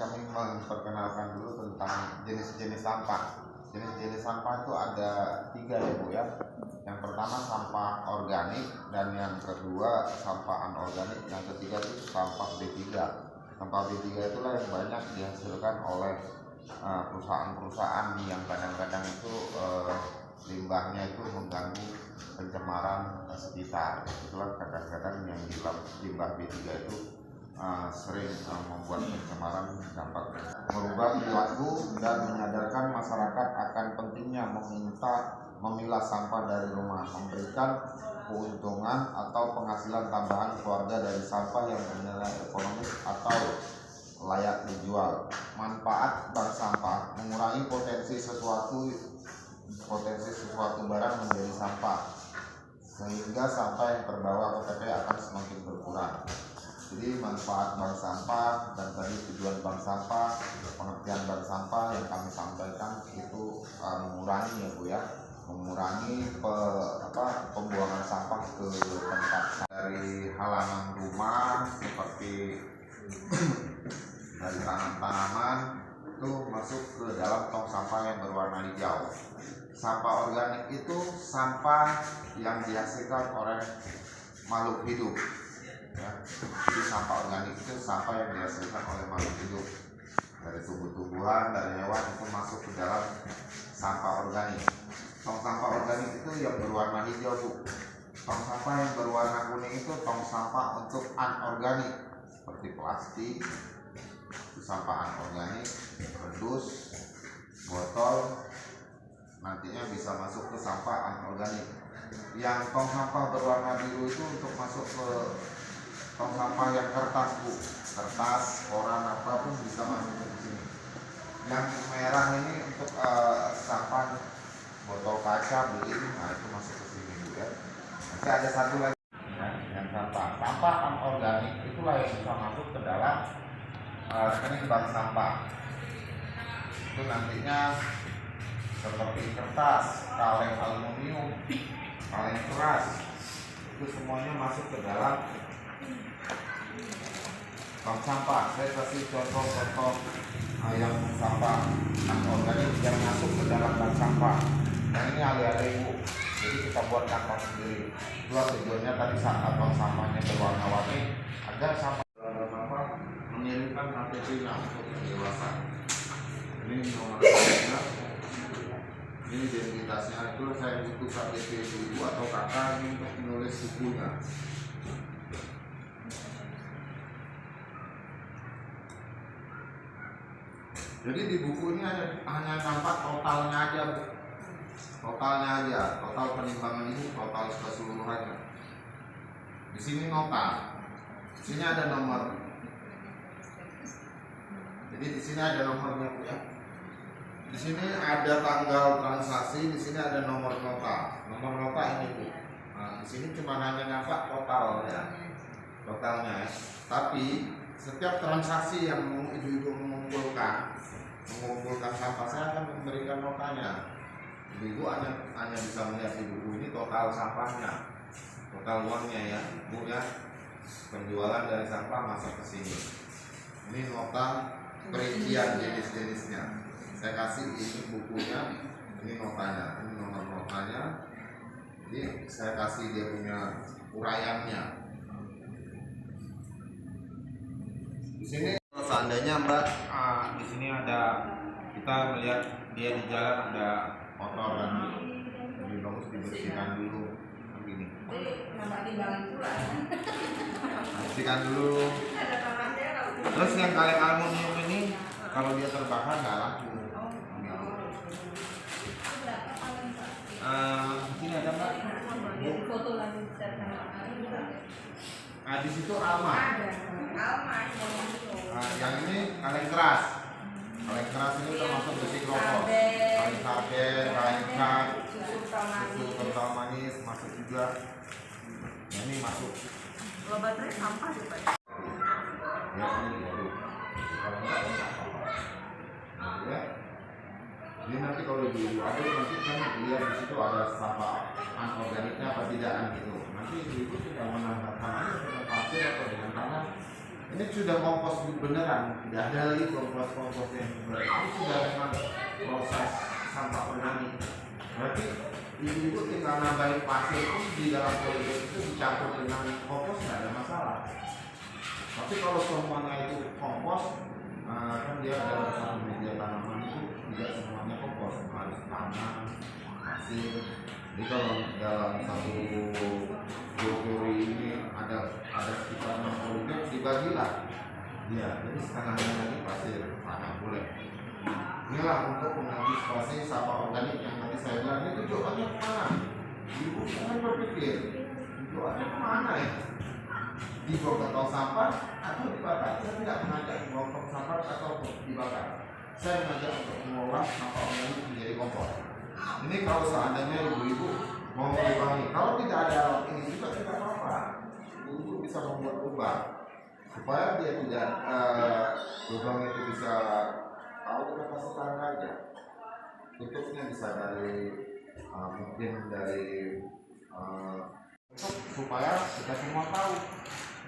kami memperkenalkan dulu tentang jenis-jenis sampah. Jenis-jenis sampah itu ada 3 ya Bu ya. Yang pertama sampah organik, dan yang kedua sampah anorganik, yang ketiga itu sampah B3. Sampah B3 itulah yang banyak dihasilkan oleh perusahaan-perusahaan yang kadang-kadang itu limbahnya itu mengganggu pencemaran sekitar. Itulah kadang-kadang yang limbah B3 itu sering membuat pencemaran dampak merubah perilaku dan menyadarkan masyarakat akan pentingnya memilah sampah dari rumah, memberikan keuntungan atau penghasilan tambahan keluarga dari sampah yang bernilai ekonomis atau layak dijual. Manfaat bank sampah: mengurangi potensi sesuatu barang menjadi sampah, sehingga sampah yang terbawa ke TP akan semakin berkurang. Jadi manfaat bank sampah dan tadi tujuan bank sampah, pengertian bank sampah yang kami sampaikan itu mengurangi ya Bu ya, mengurangi pembuangan sampah ke tempat dari halaman rumah, seperti dari tanaman itu masuk ke dalam tong sampah yang berwarna hijau. Sampah organik itu sampah yang dihasilkan oleh makhluk hidup ya. Jadi sampah organik itu sampah yang dihasilkan oleh makhluk hidup, dari tumbuh-tumbuhan, dari hewan, itu masuk ke dalam sampah organik. Tong sampah organik itu yang berwarna hijau Bu. Tong sampah yang berwarna kuning itu tong sampah untuk anorganik, seperti plastik, itu sampah anorganik, kardus, botol, nantinya bisa masuk ke sampah anorganik. Yang tong sampah berwarna biru itu untuk masuk ke tong sampah yang kertas Bu, kertas, koran, apapun bisa masuk ke sini. Yang merah ini untuk sampah botol kaca, beling, nah itu masuk ke sini Bu ya. Nanti ada satu lagi yang sampah anorganik, itulah yang bisa masuk ke dalam rekening bank sampah. Itu nantinya seperti kertas, kaleng aluminium, kaleng keras, itu semuanya masuk ke dalam bank sampah. Saya kasih contoh-contoh yang sampah anorganik yang masuk ke dalam bank sampah. Nah ini alih-alih Bu, jadi kita buat kantong sendiri. Itulah tujuannya tadi saat bank sampahnya berwarna-warni, agar sampah mengirimkan KTP-nya untuk yang dewasa. Ini nomor KTP-nya, ini identitasnya. Itu saya butuh KTP ibu atau kakak untuk menulis sukunya. Jadi di buku ini hanya nampak totalnya aja Bu. Totalnya aja, total penimbangan ini, total keseluruhannya. Di sini nota, di sini ada nomor. Jadi di sini ada nomornya Bu ya. Di sini ada tanggal transaksi, di sini ada nomor nota. Nomor nota ini Bu. Nah, di sini cuma hanya nampak total ya, totalnya. Tapi setiap transaksi yang ibu-ibu mengumpulkan sampah, saya akan memberikan notanya. Ibu hanya bisa melihat di buku ini total sampahnya, total uangnya ya Bu ya. Penjualan dari sampah masuk ke sini. Ini nota perincian jenis-jenisnya. Saya kasih ini bukunya, ini notanya, ini nomor notanya. Jadi saya kasih dia punya uraiannya. Di sini seandainya Mbak, di sini ada, kita melihat dia di jalan ada kotor kan, lebih bagus dibersihkan dulu begini. Bersihkan dulu. Terus yang kaleng aluminium ini kalau dia terbakar nggak laku. Di sini ada Mbak. Foto lagi. Nah di situ Alma. Yang ini kaleng keras. Kaleng keras ini termasuk besi rokok. Kaleng sarden, kaleng cat, susu kental manis masuk juga. Nah, ini masuk. Kalau baterai sampah sih Pak. Ya ini baru. Kalau enggak apa-apa. Nah, ya. Jadi nanti kalau ibu aduk nanti kan lihat di situ ada sampah anorganiknya apa tidak gitu. Nanti ibu tinggal menambahkan aja dengan pasir atau dengan tanah. Ini sudah kompos beneran, tidak ada lagi kompos yang berat. Ini sudah memang proses sampah organik. Berarti ibu tinggal nambahin pasir pun di dalam polybag itu dicampur dengan kompos nggak ada masalah. Tapi kalau semuanya itu kompos, kan dia ada satu media tanaman itu tidak semuanya kompos, harus tanah, pasir. Jadi kalau dalam satu teori ini ada sekitar 60 bag, dibagilah. Ya, jadi setengahnya lagi pasir tanah boleh. Inilah untuk mengantisipasi sampah organik yang tadi saya bilang ini tujuannya kemana? Ibu jangan berpikir tujuannya kemana ya? Dibawa ke tong sampah atau dibakar? Saya tidak mengajak dibawa ke tong sampah atau dibakar. Saya mengajak untuk mengolah sampah organik menjadi kompos. Ini kalau seandainya ibu-ibu mau mengurangi, kalau tidak ada alat ini juga tidak apa-apa. Ibu bisa membuat lubang supaya dia tidak lubang itu bisa tahu kita kasih tahan aja. Tutupnya bisa dari mungkin dari supaya kita semua tahu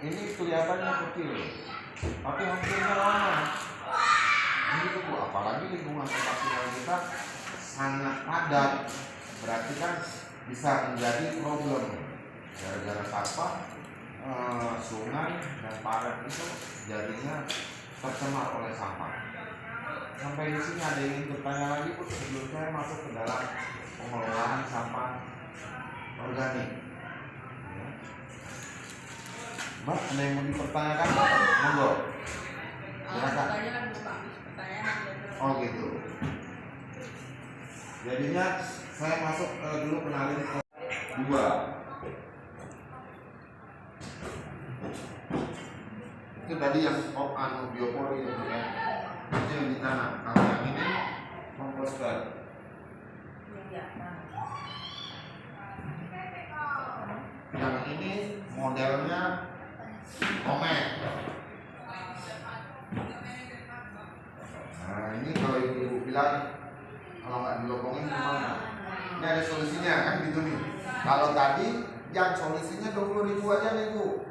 ini kelihatannya kecil, tapi hasilnya lama. Ini tuh apalagi lingkungan tempat tinggal kita sangat padat, berarti kan bisa menjadi problem gara-gara sampah, sungai dan parit itu jadinya tercemar oleh sampah. Sampai di sini ada yang ingin bertanya lagi Bu sebelum saya masuk ke dalam pengelolaan sampah organik. Ya. Mbak, ada yang mau dipertanyakan? Monggo. Silakan. Oh gitu. Jadinya saya masuk dulu kenalin dua. Itu tadi yang biopori ya. Itu yang ditanam. Kalau yang ini komposter. Yang ini modelnya komet. Nah ini kalau ibu bilang kalau nggak dilobongin gimana? Ini ada solusinya kan gitu nih. Kalau tadi yang solusinya 20.000 aja nih Bu.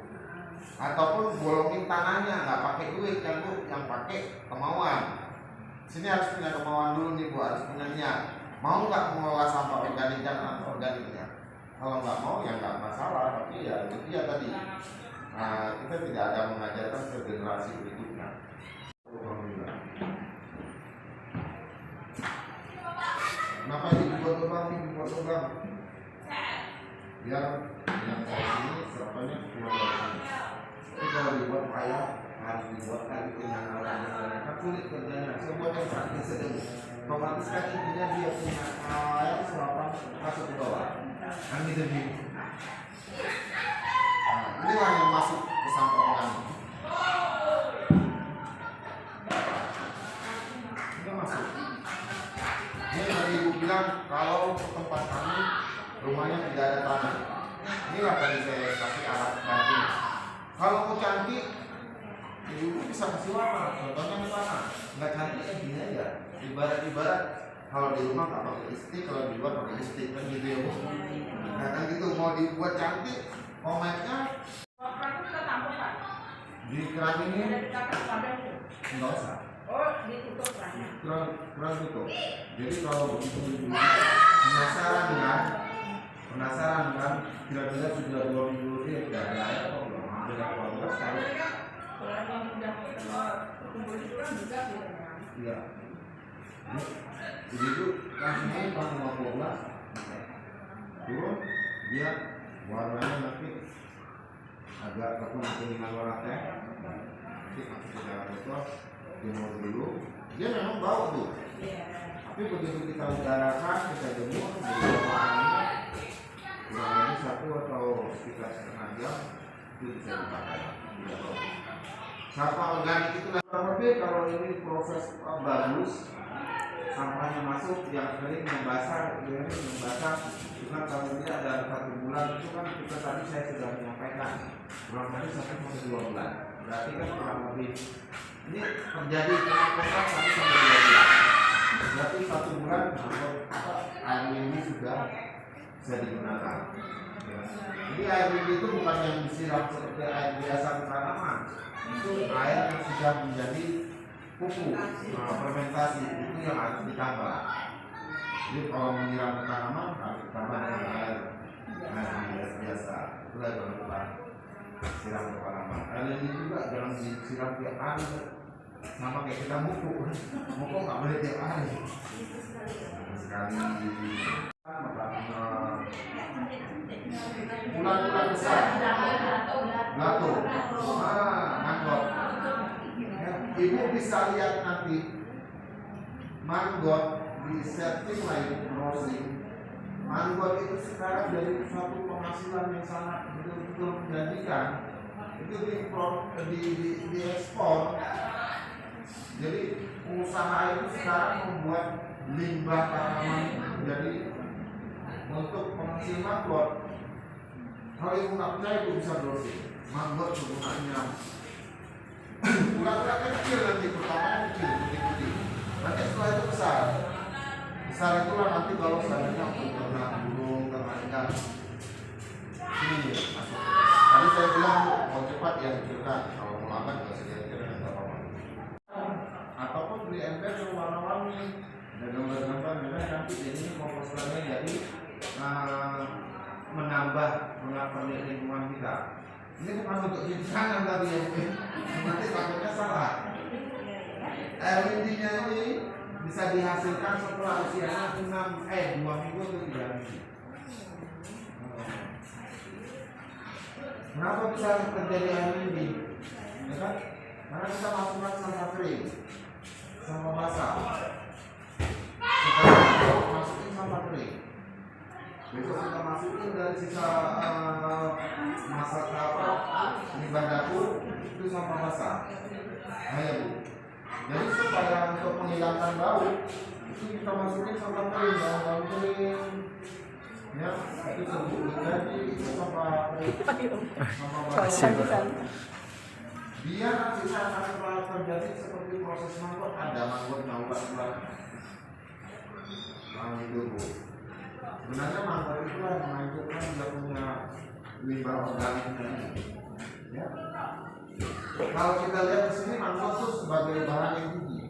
Ataupun bolongin tanahnya, nggak pakai duit kan Bu, yang pakai kemauan. Sini harus punya kemauan dulu nih Bu, harus punya niat. Mau nggak mengelola sampah organik dan anorganiknya? Kalau nggak mau ya nggak masalah, tapi ya itu dia tadi. Nah, kita tidak ada mengajarkan ke generasi berikutnya. Alhamdulillah. Kenapa ini dibuat lubang? Biar yang kayak ini serapanya keluar dari sini. Tapi kalau dibuat payah harus dibuat kali dengan alat-alat kan sulit kerjanya. Saya buat yang praktis saja. Otomatis kan intinya dia punya air serapan masuk ke bawah. Kan gitu nih. Nah, inilah yang masuk ke sampah organik. Ini masuk. Ini tadi ibu bilang kalau ke tempat kami rumahnya tidak ada tanah. Inilah tadi saya kasih alat bantu. Kalau mau cantik, ibu bisa kasih warna. Contohnya di mana? Nggak cantik ya gini aja. Ibarat kalau di rumah nggak pakai listrik, kalau di luar pakai listrik kan gitu ya Bu. Nah kan gitu mau dibuat cantik, kometnya di keran ini nggak usah. Oh, ditutup kan? Keran tutup. Jadi kalau begitu penasaran kan kira-kira sudah 2 minggu lebih tidak ada air atau belum? Hampir 18 tahun. Kalau yang udah tumbuh itu kan juga gitu kan? Iya. Jadi itu langsung aja tahun 15 turun dia warnanya nanti agak kekuning-kuningan warna teh. Nanti masuk ke dalam botol, jemur dulu. Dia memang bau tuh. Tapi begitu kita udarakan, kita jemur, jadi warnanya kurang lebih 1 atau sekitar setengah jam itu bisa dipakai. Sampah organik itu lebih kalau ini proses bagus, sampahnya masuk, yang kering, yang basah, itu kan kalau tidak ada 1 bulan itu kan kita tadi saya sudah menyampaikan kurang lebih 1-2 bulan. Berarti kan kurang lebih ini terjadi penampungan 1-2 bulan. Berarti 1 bulan air ini sudah bisa digunakan. Ya. Jadi air lidi itu bukan yang disiram seperti air biasa di tanaman, itu air yang sudah menjadi pupuk, fermentasi, itu yang harus ditambah. Jadi kalau menyiram ke tanaman harus ditambah dengan air biasa, itulah yang kita siram ke tanaman. Air lidi juga jangan disiram tiap hari, sama kayak kita mukuk nggak boleh tiap hari, sekali. Ulat besar, lato, manggot. Ibu bisa lihat nanti manggot di certified crossing. Manggot itu sekarang dari suatu penghasilan yang sangat betul-betul menjanjikan. Itu di ekspor. Jadi usaha itu sekarang membuat limbah tanaman menjadi untuk penghasil manggot. Kalau ibu nggak percaya, ibu bisa browsing. Manggot kegunaannya ulat-ulat kecil nanti, pertamanya kecil, putih-putih. Nanti setelah itu besar. Besar itulah nanti kalau seandainya untuk ternak burung, ternak ikan. Ini masuk. Tadi saya bilang mau cepat ya dikecilkan. Kalau mau lambat nggak usah dikecilkan, nggak apa-apa. Ataupun beli ember yang warna-warni. Dan gambar-gambar memang nanti ini komposternya jadi menambah lingkungan kita. Ini bukan untuk cuci tangan tadi ya, nanti takutnya salah. Air lindinya ini bisa dihasilkan setelah usianya 2 minggu atau 3 minggu. Kenapa bisa terjadi air lindi? Ya kan? Karena kita masukkan sampah kering, sampah basah. Kita masukin sampah kering. Besok kita masukin dari sisa masak limbah dapur itu sampah basah. Ayo. Jadi supaya untuk menghilangkan bau itu kita masukin sampah kering, daun kering. Ya, itu sebut jadi itu sampah kering. Sampah basah. Biar nanti akan terjadi seperti proses mangkok, ada manggotnya ulat-ulat. Itu Bu. Sebenarnya mangkok itu yang menghancurkan dia punya limbah organiknya. Ya. Kalau kita lihat di sini mangkok itu sebagai bahan yang tinggi.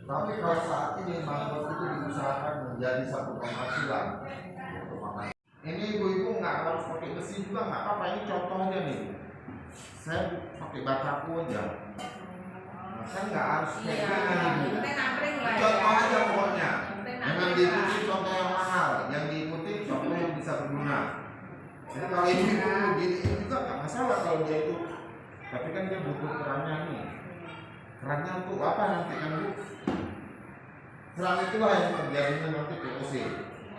Tapi kalau saat ini mangkok itu diusahakan menjadi satu penghasilan untuk makan. Ini ibu-ibu nggak harus pakai besi juga nggak apa-apa. Ini contohnya nih. Saya pakai bataku aja. Saya nggak harus pegangan ibu. Contoh aja pokoknya. Jangan diikuti contoh yang mahal, yang diikuti contoh yang bisa berguna. Jadi kalau ibu begini juga nggak masalah kalau dia itu. Tapi kan dia butuh kerannya nih. Kerannya untuk apa nanti kan Bu? Keran itulah yang terjadinya nanti POC,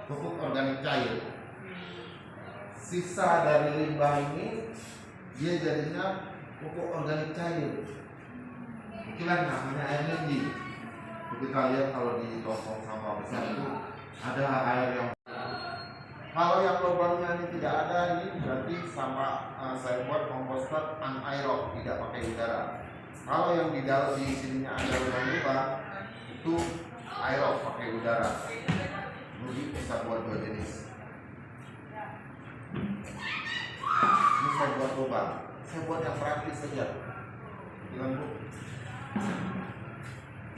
pupuk organik cair. Sisa dari limbah ini dia jadinya pupuk organik cair. Itulah namanya air lindi. Kita lihat kalau di tong sampah besar itu ada air yang. Kalau yang lubangnya ini tidak ada, ini berarti sama saya buat komposter anaerob, tidak pakai udara. Kalau yang di dalam di sininya ada lubang-lubang, itu aerob pakai udara. Jadi bisa buat 2 jenis. Ini saya buat lubang. Saya buat yang praktis saja. Bilang Bu.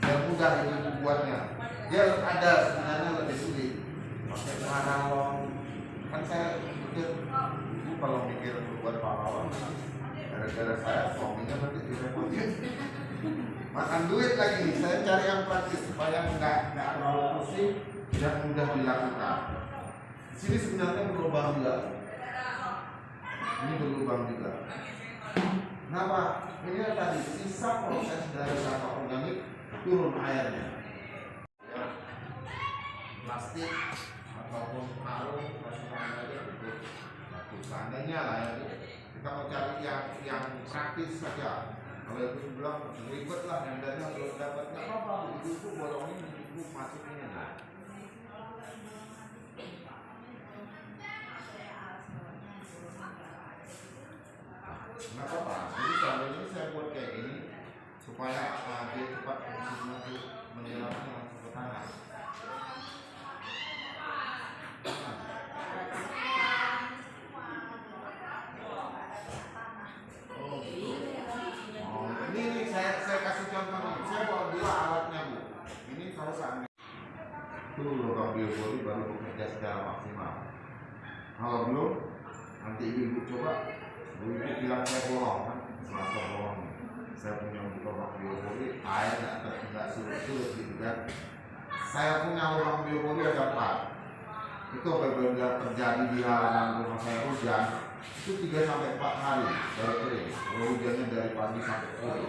Yang mudah itu buatnya. Dia ada sebenarnya lebih sulit. Pakai paralon. Kan saya pikir kalau mikir buat paralon, gara-gara saya suaminya nanti direpotin. Makan duit lagi. Saya cari yang praktis supaya nggak terlalu pusing dan mudah dilakukan. Di sini sebenarnya berlubang juga. Ini berlubang juga. Kenapa? Ini tadi sisa proses dari sampah organik turun airnya. Plastik ataupun karung masukkan aja gitu. Seandainya lah ya, kita mau cari yang praktis saja. Kalau itu bilang ribet lah, yang dari belum dapat nggak apa-apa. Itu bolongin, itu masukin aja. Nggak apa-apa. Jadi kalau ini saya buat kayak gini supaya dia cepat menjelaskan langsung ke tangan. itu lubang biopori baru bekerja secara maksimal. Kalau belum, nanti ibu coba, ibu bilang saya bohong kan, selasa bohong. Saya punya lubang biopori, air nggak surut gitu kan. Saya punya lubang biopori ada 4. Itu apabila terjadi di halaman rumah saya hujan, itu 3-4 hari baru kering. Kalau hujannya dari pagi sampai sore,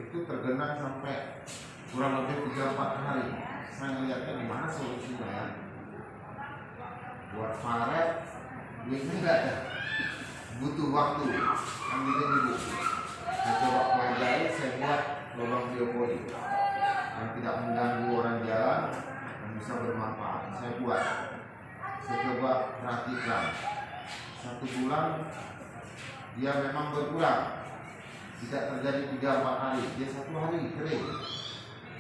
itu tergenang sampai kurang lebih 3-4 hari. Saya melihatnya di mana solusinya ya. Buat Maret, duitnya nggak ada, butuh waktu. Kan gitu ibu. Saya coba pelajari, saya buat lubang biopori yang tidak mengganggu orang jalan dan bisa bermanfaat. Saya buat. Saya coba perhatikan 1 bulan dia memang berkurang, tidak terjadi 3-4 hari, dia 1 hari kering.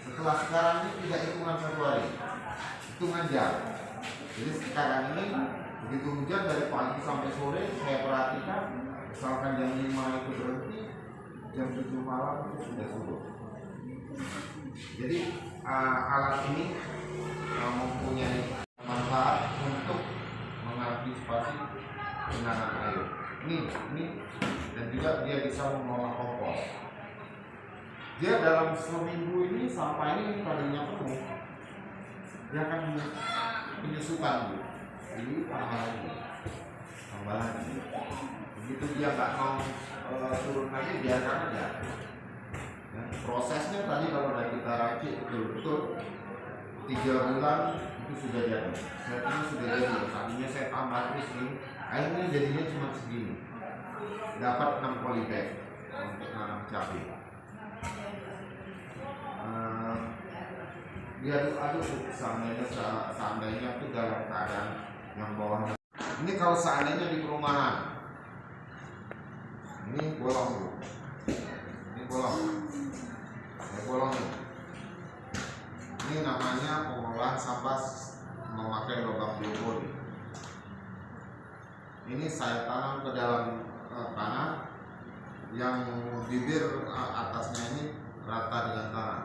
Setelah sekarang ini tidak hitungan 1 hari, hitungan jam. Jadi sekarang ini begitu hujan dari pagi sampai sore saya perhatikan, misalkan jam 5 itu berhenti, jam 7 malam itu sudah surut. Jadi alat ini mempunyai manfaat untuk mengantisipasi genangan air. Ini dan juga dia bisa mengolah kompos. Dia dalam seminggu ini sampah ini tadinya penuh, dia akan penyusutan bu. Ini tambah lagi. Begitu dia nggak mau turun lagi, biarkan aja. Ya, prosesnya tadi kalau udah kita racik betul-betul 3 bulan itu sudah jadi. Saya ini sudah jadi. Tadinya saya tambah terus ini, akhirnya jadinya cuma segini. Dapat 6 polybag untuk nanam cabai. Diaduk-aduk seandainya itu dalam keadaan yang bawahnya. Ini kalau seandainya di perumahan, ini bolong bu, ini bolong, saya bolong nih. Ini namanya pengolahan sampah memakai lubang biopori. Ini saya tanam ke dalam tanah yang bibir atasnya ini rata dengan tanah,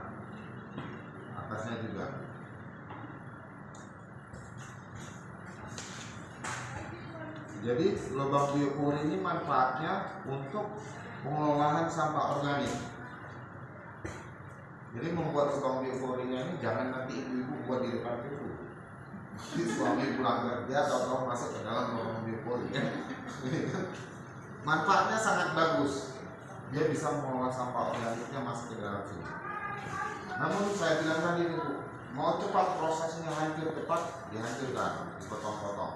atasnya juga. Jadi lubang biopori ini manfaatnya untuk pengolahan sampah organik. Jadi membuat lubang bioporinya ini jangan nanti ibu-ibu buat di depan pintu. Jadi suami pulang kerja atau masuk ke dalam lubang biopori. Manfaatnya sangat bagus. Dia bisa mengolah sampah organiknya masuk ke dalam sini. Namun saya bilang tadi Bu, mau cepat prosesnya hancur cepat, dihancurkan, dipotong-potong.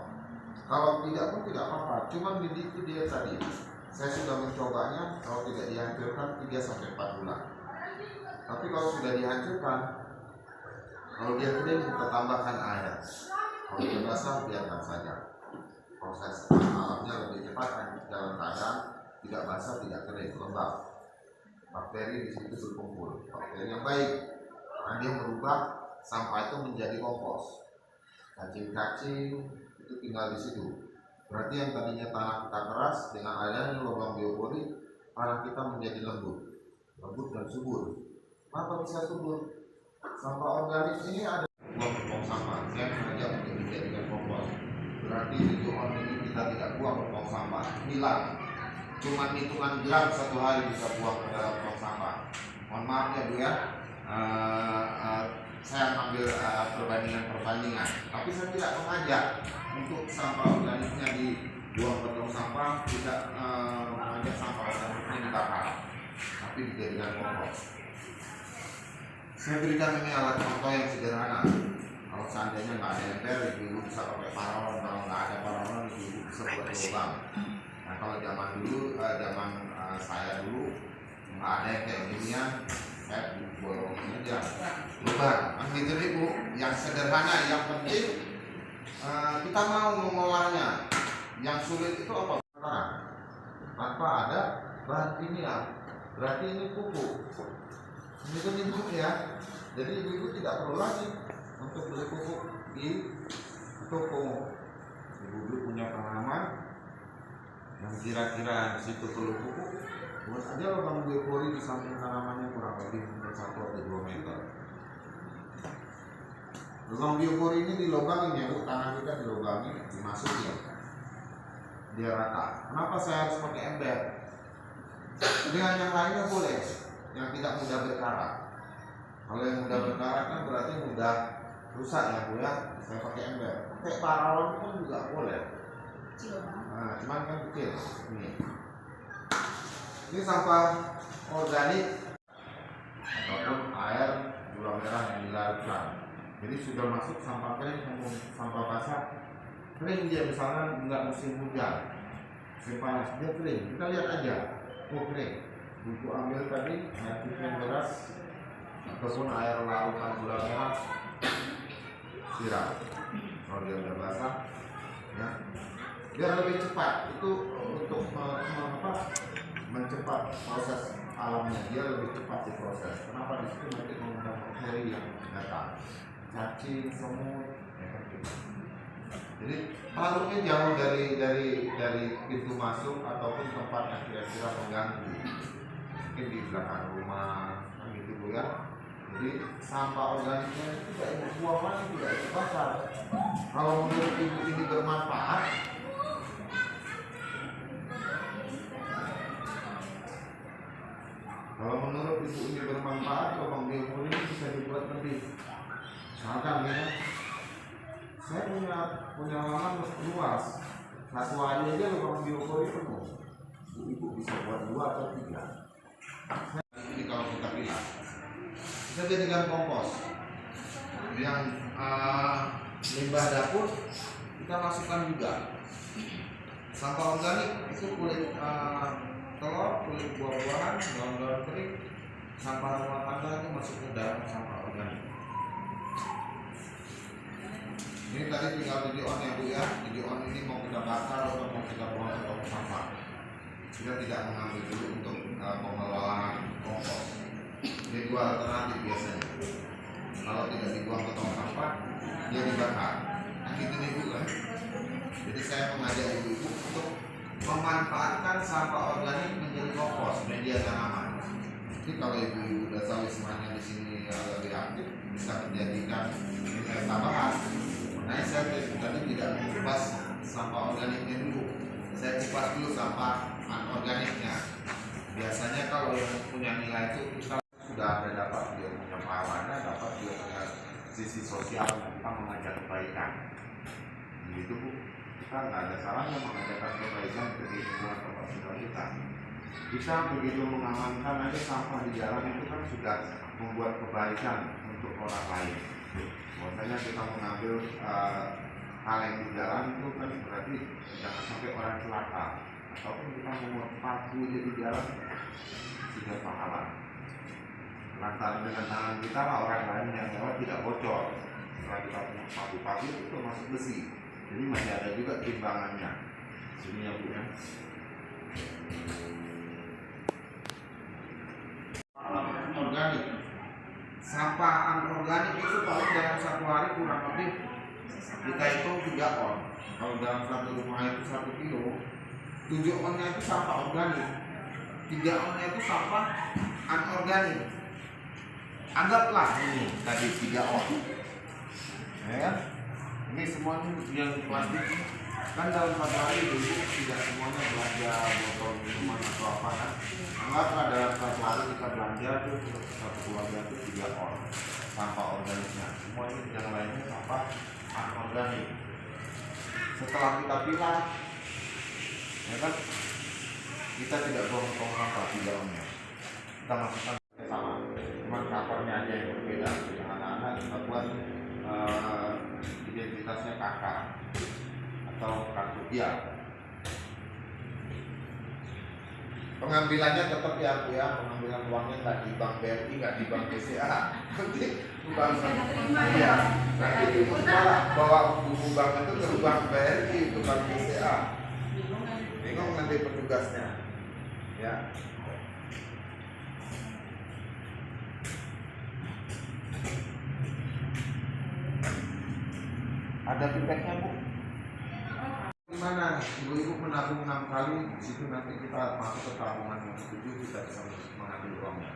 Kalau tidak pun tidak apa-apa, cuman itu dia tadi. Saya sudah mencobanya, kalau tidak dihancurkan 3-4 bulan. Tapi kalau sudah dihancurkan, kalau dia kering kita tambahkan air. Kalau dia basah biarkan saja. Proses alamnya lebih cepat dalam keadaan tidak basah, tidak kering, lembab. Bakteri di situ berkumpul, bakteri yang baik, karena dia merubah sampah itu menjadi kompos. Cacing-cacing itu tinggal di situ. Berarti yang tadinya tanah kita keras, dengan adanya lubang biopori, tanah kita menjadi lembut dan subur. Kenapa bisa subur? Sampah organik ini ada buang sampah. Saya sengaja untuk dijadikan kompos. Berarti 7 on ini kita tidak buang tong sampah, hilang. Cuma hitungan gram 1 hari bisa buang ke dalam tong sampah. Mohon maaf ya Bu ya, saya ambil perbandingan. Tapi saya tidak mengajak untuk sampah organiknya dibuang ke tong sampah, tidak mengajak sampah organiknya dibakar, tapi dijadikan kompos. Saya berikan ini alat contoh yang sederhana. Kalau seandainya nggak ada ember, ibu bisa pakai paralon. Kalau nggak ada paralon, ibu bisa buat lubang. Nah kalau zaman dulu, saya dulu nggak ada yang kayak ginian, saya bolongin aja lubang. Kan gitu nih Bu, yang sederhana, yang penting kita mau mengolahnya. Yang sulit itu apa? Tanpa ada bahan kimia. Berarti ini pupuk. Ini kan ibu ya. Jadi ibu tidak perlu lagi untuk beli pupuk di toko. Ibu punya tanaman yang kira-kira di situ perlu pupuk, buat aja lubang biopori di samping tanamannya kurang lebih 1 atau 2 meter. Lubang biopori ini dilobangin ya Bu, tangan kita dilobangin, dimasukin biar rata. Kenapa saya harus pakai ember? Dengan yang lainnya boleh, yang tidak mudah berkarat. Kalau yang mudah berkarat kan berarti mudah rusak ya Bu ya. Saya pakai ember. Pakai paralon pun juga boleh. Nah, cuman kan kecil. Ini sampah organik ataupun air gula merah yang dilarutkan. Jadi sudah masuk sampah kering, sampah basah kering dia, misalnya nggak musim hujan, musim panas dia kering. Kita lihat aja, oh kering. Buku ambil tadi air putih beras ataupun air larutan gula merah, siram. Kalau dia udah basah, ya biar lebih cepat. Itu untuk mencepat proses alamnya, dia lebih cepat diproses. Kenapa? Di situ nanti mengundang bakteri yang datang, cacing, semut, ya kan gitu. Jadi taruhnya jauh dari pintu masuk ataupun tempat yang kira-kira mengganggu, mungkin di belakang rumah, kan gitu Bu ya. Jadi sampah organiknya itu tidak ibu buang lagi, tidak ibu bakar. Kalau menurut ibu ini bermanfaat, lubang biopori ini bisa dibuat lebih. Misalkan ya, saya punya halaman luas, satu hari aja lubang biopori penuh. Ibu bisa buat 2 atau 3. Ini kalau kita pilih, kita jadikan kompos. Yang limbah dapur kita masukkan juga. Sampah organik itu kulit telur, kulit buah-buahan, daun-daun kering, sampah rumah tangga itu masuk ke dalam sampah organik. Ini tadi tinggal video on ya Bu ya. Video on ini mau kita bakar atau mau kita buang ke tong sampah. Kita tidak mengambil dulu untuk pengelolaan kompos. Ini 2 alternatif biasanya. Kalau tidak dibuang ke tong sampah, dia dibakar. Nah gitu nih Bu kan. Jadi saya mengajak ibu-ibu untuk memanfaatkan sampah organik menjadi kompos, media tanaman. Jadi kalau ibu-ibu udah tahu semuanya di sini lebih aktif, bisa menjadikan nilai tambahan. Nah, saya tadi tidak mengupas sampah organiknya dulu. Saya kupas dulu sampah anorganiknya. Biasanya kalau yang punya nilai itu kita sudah ada, dapat dia punya pahalanya, dapat dia punya sisi sosial, kita mengajak kebaikan. Begitu Bu. Kita nggak ada salahnya mengajarkan kebaikan ke lingkungan tempat tinggal kita. Kita begitu mengamankan aja sampah di jalan itu kan sudah membuat kebaikan untuk orang lain. Makanya kita mengambil hal yang di jalan itu kan berarti jangan sampai orang celaka, ataupun kita membuat paku di jalan sudah pahala. Lantaran dengan tangan kita lah orang lain yang lewat tidak bocor. Setelah kita punya paku-paku itu masuk besi. Jadi masih ada juga timbangannya. Sini ya Bu ya. Organik. Sampah anorganik itu kalau dalam 1 hari kurang lebih kita hitung 3 on. Kalau dalam satu rumah itu 1 kilo, 7 onnya itu sampah organik, 3 onnya itu sampah anorganik. Anggaplah ini tadi 3 on. Ya. Ini semuanya yang plastik kan dalam 1 hari dulu tidak semuanya belanja botol minuman atau apa kan. Anggaplah dalam 1 hari kita belanja tuh satu keluarga itu 3 on sampah organiknya. Semuanya yang lainnya sampah anorganik. Setelah kita pilah, ya kan, kita tidak buang tong sampah 3 onnya. Kita masukkan sama, cuman covernya aja yang berbeda. Yang anak-anak kita buat identitasnya kakak atau kartu dia. Pengambilannya tetap ya Bu ya, pengambilan uangnya nggak di bank BRI, nggak di bank BCA. Nanti bank iya, nanti ibu malah bawa buku bank itu ke bank BRI, ke bank BCA. Bingung nanti petugasnya, ya. Ada feedbacknya Bu? Gimana? Ibu-ibu menabung 6 kali, di situ nanti kita masuk ke tabungan yang 7, kita bisa mengambil uangnya.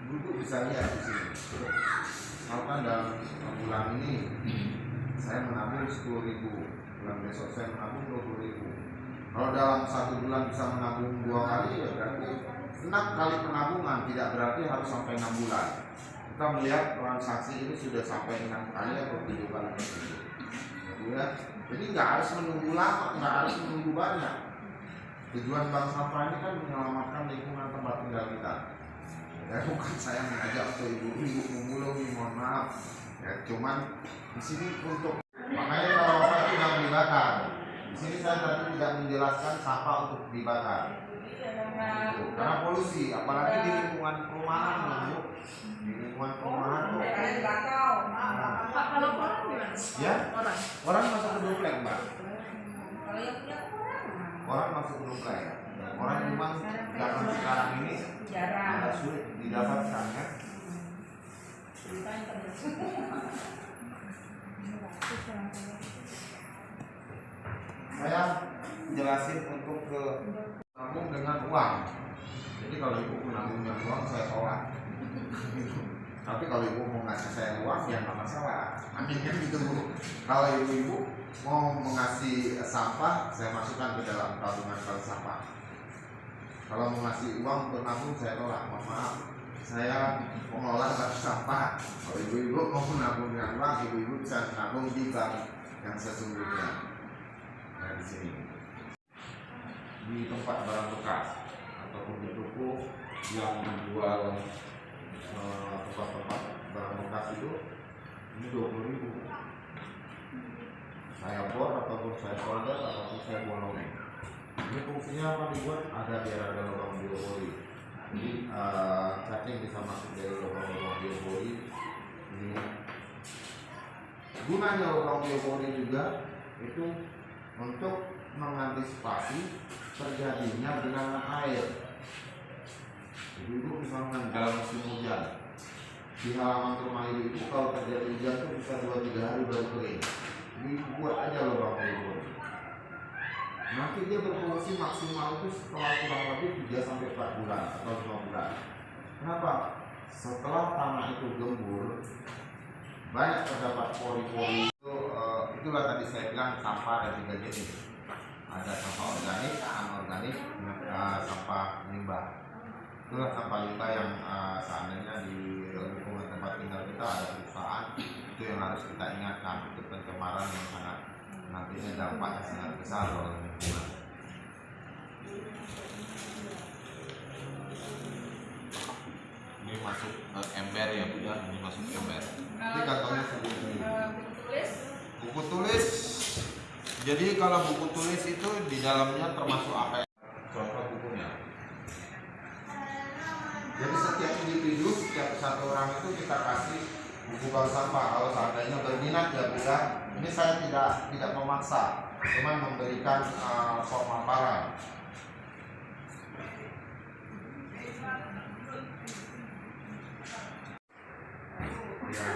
Ibu bisa lihat di sini. Misalkan dalam bulan ini saya menabung 10.000, bulan besok saya menabung 20.000. Kalau dalam 1 bulan bisa menabung 2 kali, ya berarti 6 kali penabungan, tidak berarti harus sampai 6 bulan. Kita melihat transaksi ini sudah sampai 6 kali atau 7 kali tersebut. Ya, jadi nggak harus menunggu lama, nggak harus menunggu banyak. Tujuan bank sampah ini kan menyelamatkan lingkungan tempat tinggal kita. Ya, bukan saya mengajak untuk ibu-ibu memulung, mohon maaf. Ya, cuman di sini untuk makanya kalau sampah itu tidak dibakar. Di sini saya tadi tidak menjelaskan sampah untuk dibakar. Gitu. Karena polusi, apalagi di lingkungan perumahan, Bu. Di lingkungan perumahan tuh. Pak, kalau orang gimana? Ya, Orang. orang masuk ke duplek, Mbak. Kalau yang punya orang. Orang masuk ke duplek. Orang memang zaman sekarang ini Jarang. agak sulit didapatkan ya. Saya jelasin untuk ke nabung dengan uang. Jadi kalau ibu menabung dengan uang saya tolak. Tapi kalau ibu mau ngasih saya uang ya nggak masalah. Amin kan gitu Bu. Kalau ibu mau mengasih sampah saya masukkan ke dalam tabungan bank sampah. Kalau mau ngasih uang untuk nabung saya tolak. Mohon maaf, saya mengolah bank sampah. Kalau ibu-ibu mau menabung dengan uang, ibu-ibu bisa nabung di bank yang sesungguhnya. Nah di sini di tempat barang bekas ataupun di toko yang menjual tempat-tempat barang bekas itu ini 20.000. Saya bor ataupun saya solder ataupun saya bolongin. Ini fungsinya apa dibuat? Ada biar ada lubang biopori. Jadi cacing bisa masuk dari lubang biopori. Ini gunanya lubang biopori juga itu untuk mengantisipasi terjadinya genangan air. Jadi ibu misalkan dalam musim hujan di halaman rumah ibu kalau terjadi hujan itu bisa 2-3 hari baru kering. Ini buat aja lubang biopori. Nanti dia berfungsi maksimal itu setelah kurang lebih 3-4 bulan atau 5 bulan. Kenapa? Setelah tanah itu gembur, banyak terdapat pori-pori itu. Itulah tadi saya bilang sampah ada 3 jenis. Ada sampah organik, anorganik, sampah limbah. Itulah sampah limbah yang seandainya di lingkungan tempat tinggal kita ada perusahaan, itu yang harus kita ingatkan. Itu pencemaran yang sangat nantinya dampaknya sangat besar loh lingkungan. Ini masuk ember ya Bu ya, ini masuk ember. Ini kantongnya seperti ini. Buku tulis. Jadi kalau buku tulis itu di dalamnya termasuk apa? Contoh bukunya. Jadi setiap individu, setiap satu orang itu kita kasih buku bank sampah. Kalau seandainya berminat ya Bu ya. Ini saya tidak memaksa, cuma memberikan pemaparan. Ya,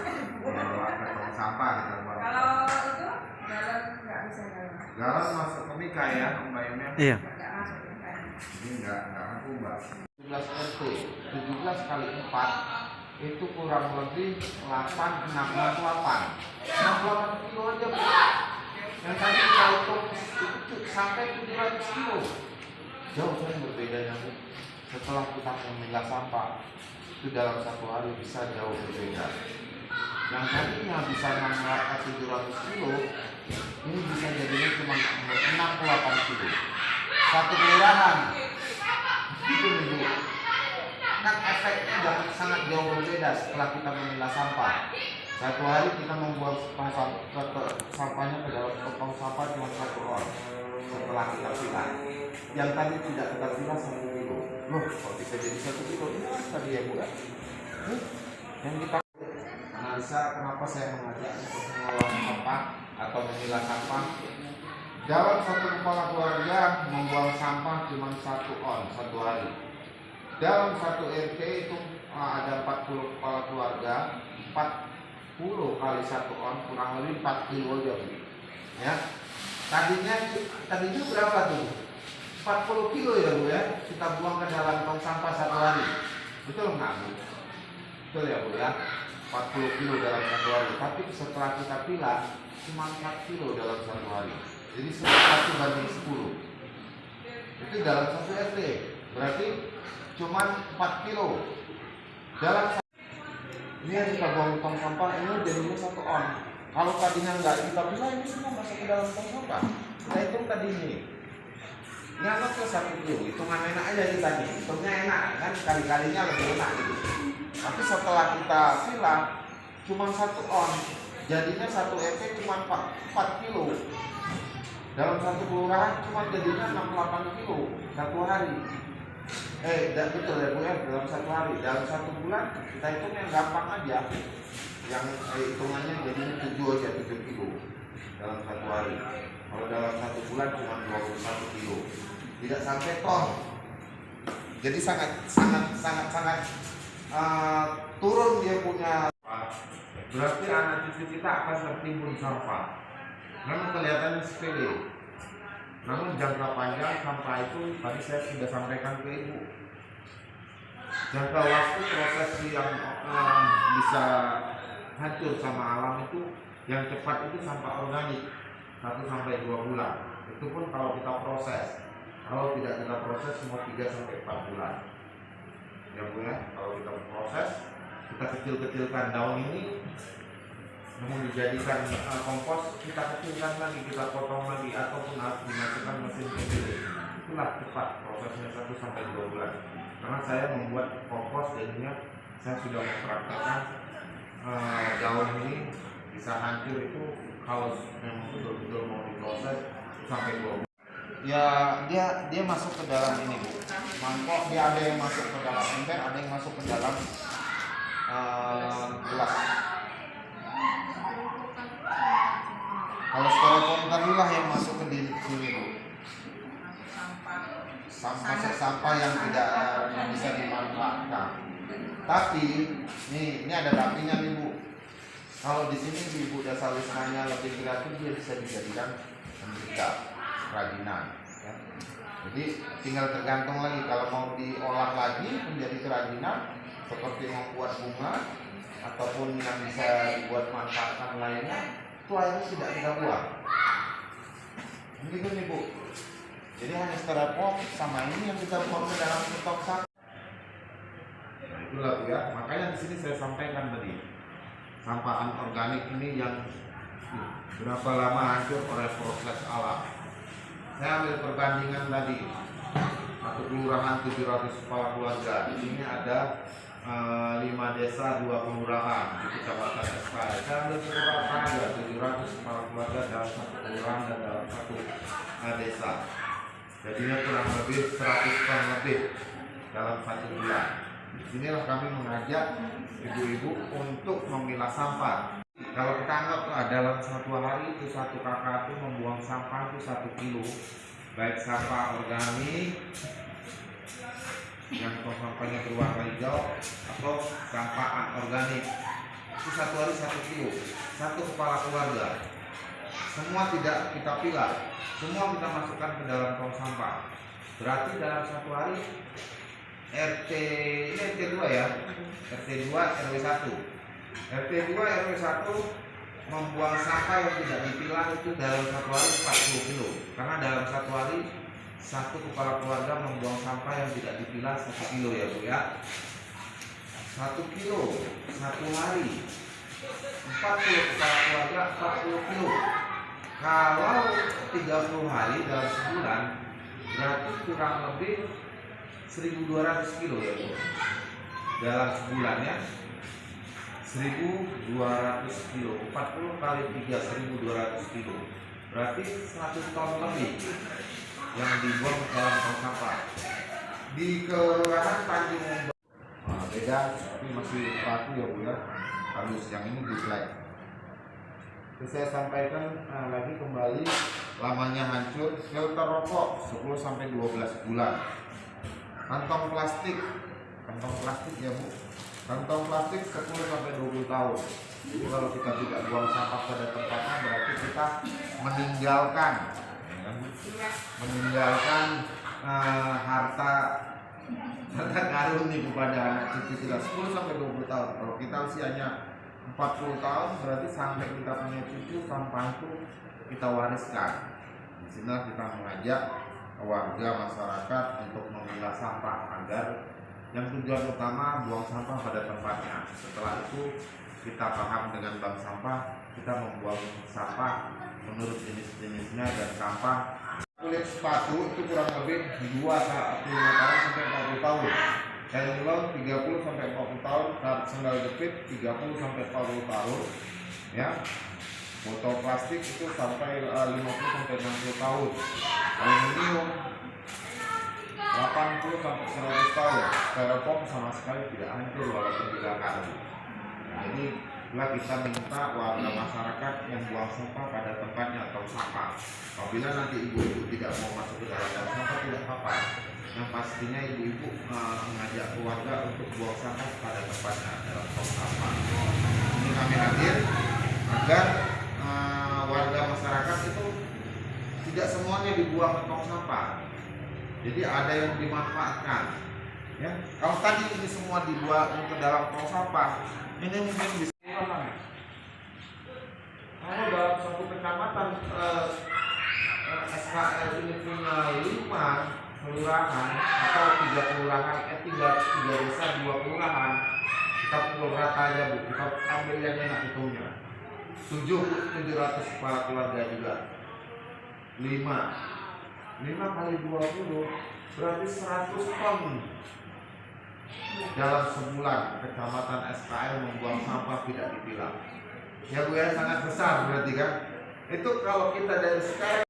ke tong sampah kita buat. Kalau itu galon nggak bisa galon. Galon masuk ke mika ya, Mbak Ina? Iya. Nggak masuk kan. Ini enggak aku Mbak. 17 RT, 17 kali 4 itu kurang lebih 68 kilo aja Bu. Yang tadi kita hitung itu sampai 700 kilo. Jauh kan berbedanya Bu. Setelah kita memilah sampah itu dalam 1 hari bisa jauh berbeda. Yang tadinya bisa 700 kilo ini bisa jadinya cuma 68 kilo. Satu kelurahan itu nih Bu. Kan efeknya sangat jauh berbeda setelah kita memilah sampah. 1 hari kita membuang sampahnya ke dalam tong sampah cuma 1 on setelah kita pilah. Yang tadi tidak kita pilah 1 kilo. Loh, kok bisa jadi 1 kilo? Ini tadi ya Bu ya. Yang kita analisa kenapa saya mengajak untuk mengolah sampah atau memilah sampah. Dalam satu kepala keluarga membuang sampah cuma 1 on 1 hari. Dalam satu RT itu ada 40 kepala keluarga, 40 kali 1 on kurang lebih 4 kilo aja Bu. Ya. Tadinya berapa tuh? 40 kilo ya Bu ya, kita buang ke dalam tong sampah 1 hari. Betul nggak Bu? betul ya Bu ya, 40 kilo dalam satu hari. Tapi setelah kita pilah cuma 4 kilo dalam satu hari. Jadi 1 banding 10. Itu dalam satu RT. Berarti cuma 4 kilo dalam satu. Ini yang kita buang tong sampah ini jadinya 1 on. Kalau tadinya nggak kita pilah ini semua masuk ke dalam tong sampah. Kita hitung tadi ini. Ini anggap ke 1 kilo. Hitungan enak aja nih tadi. Hitungnya enak kan, kali-kalinya lebih enak gitu. Tapi setelah kita pilah cuma 1 on. Jadinya 1 RT cuma 4 kilo. Dalam satu kelurahan cuma jadinya 68 kilo satu hari. Dan betul ya Bu ya, dalam satu hari. Dalam satu bulan kita hitung yang gampang aja. Yang hitungannya jadinya 7 kilo dalam satu hari. Kalau dalam satu bulan cuma 21 kilo. Tidak sampai ton. Jadi sangat turun dia punya. Berarti anak cucu kita akan tertimbun sampah. Namun kelihatannya sepele. Namun jangka panjang sampah itu tadi saya sudah sampaikan ke Ibu. Jangka waktu proses yang bisa hancur sama alam itu yang cepat itu sampah organik 1 sampai 2 bulan. Itu pun kalau kita proses. Kalau tidak kita proses semua 3 sampai 4 bulan. Ya Bu ya, kalau kita proses, kita kecil-kecilkan daun ini, namun dijadikan kompos, kita kecilkan lagi, kita potong lagi, ataupun harus dimasukkan mesin kecil. Itulah cepat prosesnya 1 sampai 2 bulan. Karena saya membuat kompos, jadinya saya sudah mempraktekkan daun ini bisa hancur itu kalau memang betul-betul mau diproses sampai 2 bulan. Ya dia masuk ke dalam ini Bu. Mangkok dia ada yang masuk ke dalam ember, ada yang masuk ke dalam gelas. Kalau styrofoam tadilah yang masuk ke sini Bu. Sampah yang tidak bisa dimanfaatkan. Tapi ini ada tapinya nih Bu. Kalau di sini di Bu Dasar Wismanya lebih kreatif, dia bisa dijadikan merica kerajinan. Ya. Jadi tinggal tergantung lagi kalau mau diolah lagi menjadi kerajinan seperti membuat bunga ataupun yang bisa dibuat manfaatkan lainnya, itu airnya tidak kita buang. Begitu nih Bu. Jadi hanya styrofoam sama ini yang kita buang ke dalam tong sampah. Nah, itulah Bu ya. Makanya di sini saya sampaikan tadi, sampah anorganik ini yang berapa lama hancur oleh proses alam. Saya ambil perbandingan tadi. Satu kelurahan 700 kepala keluarga. Di sini ada 5 desa 2 kelurahan di Kecamatan Eskai. Saya ambil kelurahan ada 700 kepala keluarga dalam satu kelurahan dan dalam satu desa. Jadinya kurang lebih 100 ton lebih dalam 1 bulan. Disinilah kami mengajak ibu-ibu untuk memilah sampah. Kalau kita anggap dalam 1 hari itu 1 kakak itu membuang sampah itu 1 kilo, baik sampah organik yang sampahnya berwarna hijau atau sampah anorganik, itu 1 hari 1 kilo, 1 kepala keluarga. Semua tidak kita pilah, semua kita masukkan ke dalam tong sampah. Berarti dalam 1 hari RT ini RT 2 ya, RT 2 RW 1. RT 2 RW 1 membuang sampah yang tidak dipilah itu dalam 1 hari 40 kilo. Karena dalam 1 hari 1 kepala keluarga membuang sampah yang tidak dipilah 1 kilo ya Bu ya. 1 kilo 1 hari 40 kepala keluarga 40 kilo. Kalau 30 hari dalam sebulan berarti kurang lebih 1.200 kilo ya Bu. Dalam sebulannya 1.200 kilo, 40 kali 3 1.200 kilo. Berarti 100 ton lebih yang dibuang ke dalam tong sampah. Di Kelurahan Tanjung beda, tapi masih rapi ya Bu ya. Halus, yang ini di black. Terus saya sampaikan lagi kembali, lamanya hancur, filter rokok 10 sampai 12 bulan. Kantong plastik ya Bu. Kantong plastik 10 sampai 20 tahun. Jadi kalau kita tidak buang sampah pada tempatnya berarti kita meninggalkan harta Kata karun nih kepada anak cucu kita 10 sampai 20 tahun. Kalau kita usianya 40 tahun berarti sampai kita punya cucu sampah itu kita wariskan. Di sini kita mengajak warga masyarakat untuk memilah sampah agar yang tujuan utama buang sampah pada tempatnya. Setelah itu kita paham dengan bank sampah, kita membuang sampah menurut jenis-jenisnya dan sampah. Kulit sepatu itu kurang lebih 2 tahun sampai 40 tahun. Kain nilon 30 sampai 40 tahun, sandal jepit 30 sampai 40 tahun. Ya. Botol plastik itu sampai 50 sampai 60 tahun. Aluminium 80 sampai 100 tahun. Styrofoam sama sekali tidak hancur walaupun dibakar. Jadi itulah kita minta warga masyarakat yang buang sampah pada tempatnya atau sampah. Apabila nanti ibu-ibu tidak mau masuk ke dalam tong sampah tidak apa-apa. Yang pastinya ibu-ibu mengajak keluarga untuk buang sampah pada tempatnya dalam tong sampah. Ini kami hadir agar warga masyarakat itu tidak semuanya dibuang ke tong sampah. Jadi ada yang dimanfaatkan. Ya, kalau tadi ini semua dibuang ke dalam tong sampah, ini mungkin bisa. Kalau dalam satu kecamatan SKL ini punya 5 kelurahan atau 3 kelurahan, 3 desa 2 kelurahan, kita pukul rata aja Bu, kita ambil yang enak hitungnya. 700 kepala keluarga juga. 5 kali 20 berarti 100 ton. Dalam sebulan kecamatan SKL membuang sampah tidak dipilah. Ya Bu ya, sangat besar berarti kan. Itu kalau kita dari sekarang.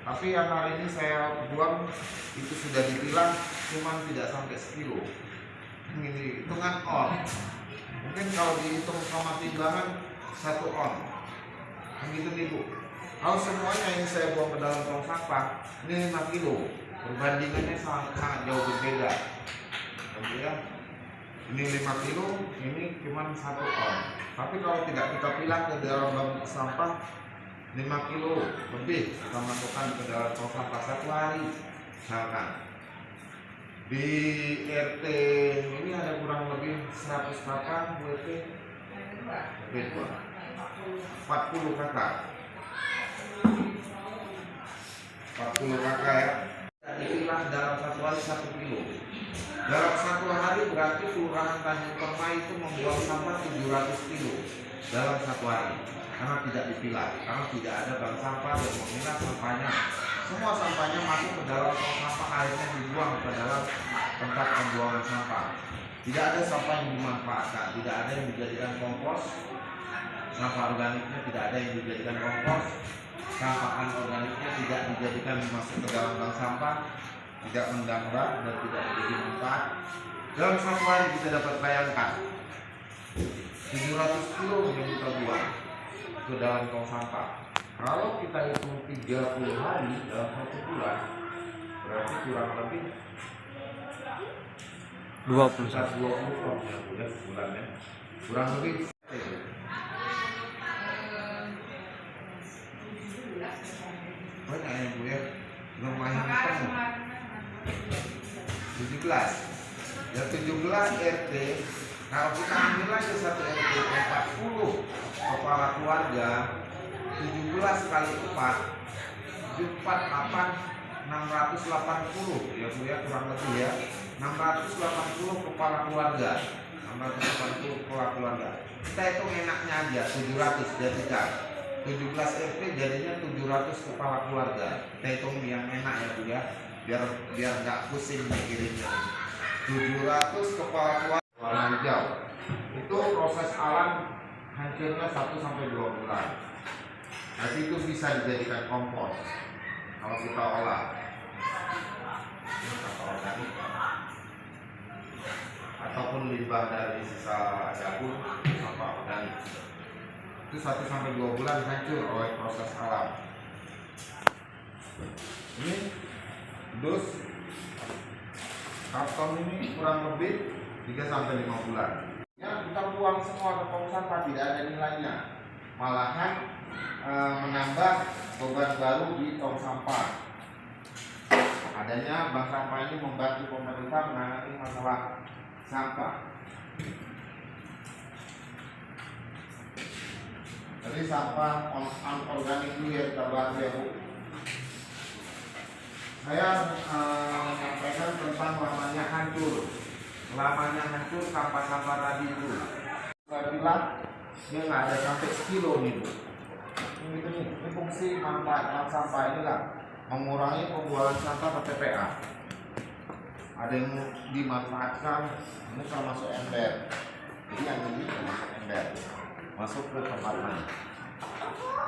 Tapi yang hari ini saya buang itu sudah dipilah cuma tidak sampai sekilo. Ini hitungan on. Mungkin kalau dihitung sama timbangan 1 on. Begitu nih Bu. Kalau semuanya ini saya buang ke dalam tong sampah, ini 5 kilo. Perbandingannya sangat jauh berbeda. Oke ya. Ini 5 kilo, ini cuma 1 on. Tapi kalau tidak kita pilah ke dalam bank sampah, 5 kilo lebih kita masukkan ke dalam tong sampah 1 hari. Misalkan di RT ini ada kurang lebih 100 kakak, Bu RT 40 kakak. 40 kakak ya. Dipilah dalam 1 hari 1 kilo. Dalam 1 hari berarti kelurahan Tanjung Permai itu membuang sampah 700 kilo dalam 1 hari. Karena tidak dipilah, karena tidak ada bank sampah yang memilah sampahnya. Semua sampahnya masuk ke dalam tong sampah, akhirnya dibuang ke dalam tempat pembuangan sampah. Tidak ada sampah yang dimanfaatkan, tidak ada yang dijadikan kompos. Sampah organiknya tidak ada yang dijadikan kompos. Sampah anorganiknya tidak dijadikan masuk ke dalam bank sampah, tidak mendambah dan tidak menjadi manfaat. Dalam 1 hari kita dapat bayangkan 700 kilo yang kita buang ke dalam tong sampah. Kalau kita hitung 30 hari dalam 1 bulan, berarti kurang lebih 20 ton ya Bu ya sebulannya. Kurang lebih banyak ya Bu ya. Lumayan penuh. 17. Ya 17 RT. Kalau kita ambil aja 1 RT 40 kepala keluarga, 17 kali 4 680 ya Bu ya, kurang lebih ya 680 kepala keluarga. 680 kepala keluarga. Kita hitung enaknya aja 700 jadikan 17 RT jadinya 700 kepala keluarga. Kita hitung yang enak ya Bu ya, biar nggak pusing mikirinnya. 700 kepala keluarga warna hijau. Itu proses alam hancurnya 1 sampai 2 bulan. Nanti itu bisa dijadikan kompos kalau kita olah. Ini sampah organik ataupun limbah dari sisa dapur, sampah organik. Itu 1 sampai 2 bulan hancur oleh proses alam. Ini dus karton ini kurang lebih 3 sampai 5 bulan. Ya, kita buang semua ke tong sampah, tidak ada nilainya. Malahan menambah beban baru di tong sampah. adanya bank sampah ini membantu pemerintah menangani masalah sampah. Jadi sampah anorganik dulu ya kita bahas ya Bu. Saya menyampaikan tentang lamanya hancur. Lamanya hancur sampah-sampah tadi itu. Saya bilang dia nggak ada sampai sekilo nih Bu. Ini fungsi manfaat sampah inilah mengurangi pembuangan sampah ke TPA. Ada yang dimanfaatkan, ini termasuk ember. Jadi yang ini termasuk ember, masuk ke tempat lain.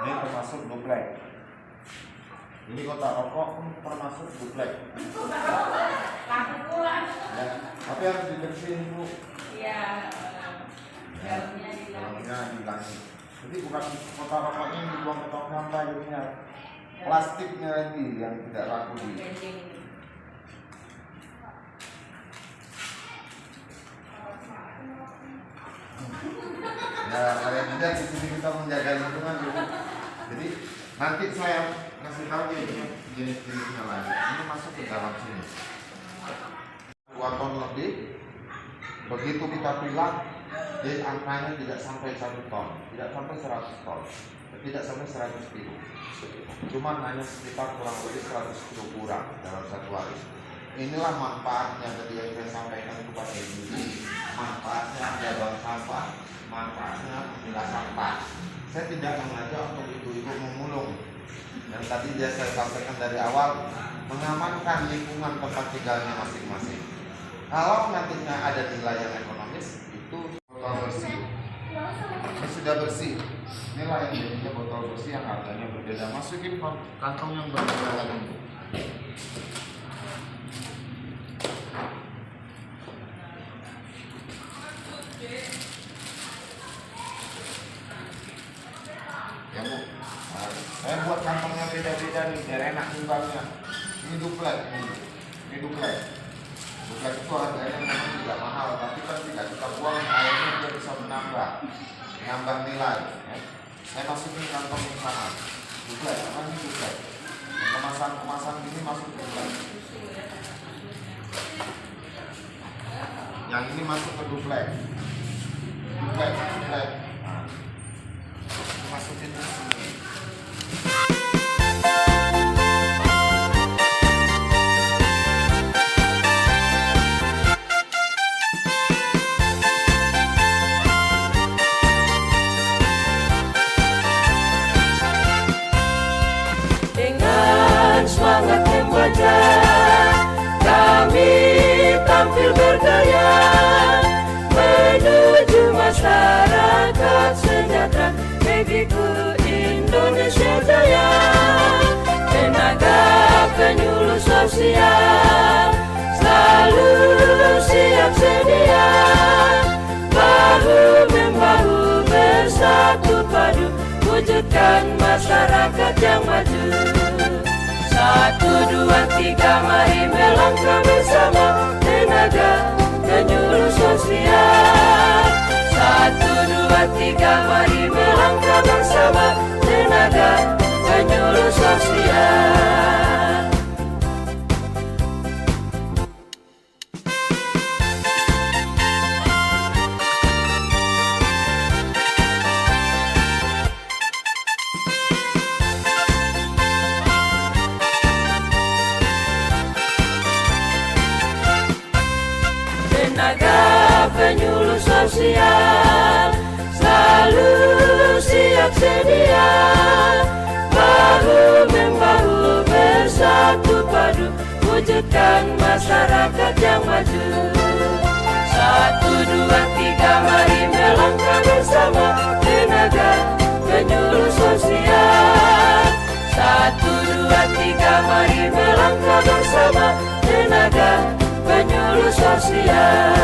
Ini termasuk duplek. Ini kotak rokok pun termasuk duplek. Ya, tapi harus dibersihin Bu. Iya. Dalamnya dilangi. Jadi bukan kotak rokoknya yang dibuang ke tong sampah jadinya. Plastiknya lagi yang tidak laku di. Ya, paling tidak di sini kita menjaga lingkungan gitu. Jadi nanti saya kasih tahu jenis-jenisnya lagi. Ini masuk ke dalam sini. 2 ton lebih. Begitu kita pilah, jadi angkanya tidak sampai 1 ton, tidak sampai 100 ton, tidak sampai 100 kilo. Cuman hanya sekitar kurang lebih 100 kilo kurang dalam satu hari. Inilah manfaatnya tadi yang saya sampaikan kepada ibu. Manfaatnya ada bank sampah, manfaatnya pemilah sampah. Saya tidak mengajak untuk ibu-ibu memulung. Dan tadi saya sampaikan dari awal, mengamankan lingkungan tempat tinggalnya masing-masing. Kalau nantinya ada nilai yang ekonomis, itu botol bersih. Ini sudah bersih. Inilah yang jadinya botol bersih yang harganya berbeda. Masukin kantong yang berbeda lagi. Ya Bu, saya buat kantongnya beda-beda nih, biar enak timbangnya. Ini duplek, ini duplek. Duplek itu harganya memang tidak mahal, tapi kan tidak kita buang airnya dia bisa menambah nilai. Ya. Saya masukin kantong yang sama, duplek, karena ini duplek. Kemasan ini masuk duplek. Yang ini masuk ke duplek, duplek. Nah, masukin di sini. Dengan semangat remaja kami tampil bergaya menuju masyarakat sejahtera, negeriku Indonesia Jaya. Tenaga penyuluh sosial selalu siap sedia, bahu-membahu bersatu padu wujudkan masyarakat yang maju. 1, 2, 3 mari melangkah bersama, tenaga penyuluh sosial. 1, 2, 3 mari melangkah bersama, tenaga penyuluh sosial. Tenaga penyuluh sosial selalu siap sedia, bahu-membahu bersatu padu wujudkan masyarakat yang maju. 1, 2, 3 mari melangkah bersama, tenaga penyuluh sosial. 1, 2, 3 mari melangkah bersama, tenaga penyuluh sosial.